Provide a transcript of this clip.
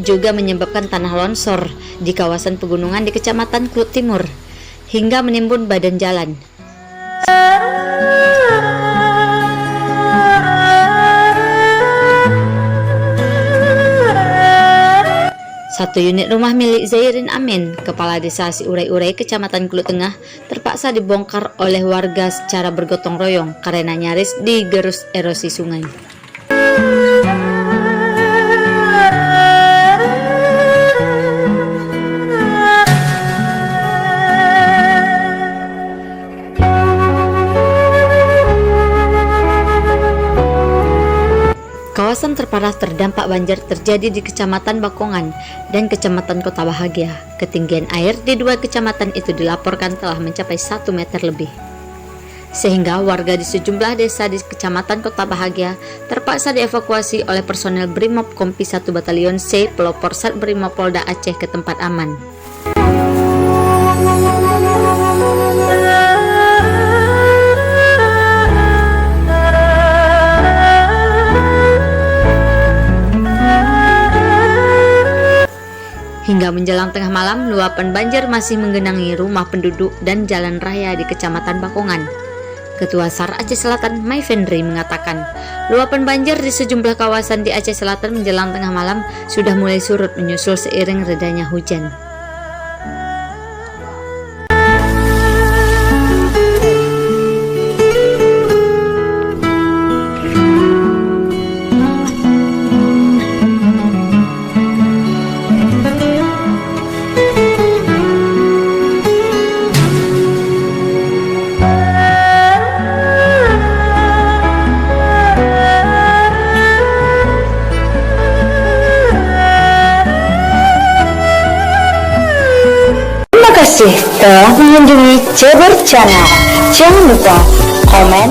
juga menyebabkan tanah longsor di kawasan pegunungan di Kecamatan Klut Timur hingga menimbun badan jalan. Satu unit rumah milik Zairin Amin, kepala desa Siurai-Urai, Kecamatan Klut Tengah, terpaksa dibongkar oleh warga secara bergotong royong karena nyaris digerus erosi sungai. Kawasan terparah terdampak banjir terjadi di Kecamatan Bakongan dan Kecamatan Kota Bahagia. Ketinggian air di dua kecamatan itu dilaporkan telah mencapai 1 meter lebih. Sehingga warga di sejumlah desa di Kecamatan Kota Bahagia terpaksa dievakuasi oleh personel Brimob Kompi 1 Batalion C pelopor Sat Brimob Polda Aceh ke tempat aman. Hingga menjelang tengah malam, luapan banjir masih menggenangi rumah penduduk dan jalan raya di Kecamatan Bakongan. Ketua SAR Aceh Selatan, Mai Fendri, mengatakan, luapan banjir di sejumlah kawasan di Aceh Selatan menjelang tengah malam sudah mulai surut menyusul seiring redanya hujan. Terima kasih telah mengunjungi Ceber Channel. Jangan lupa komen,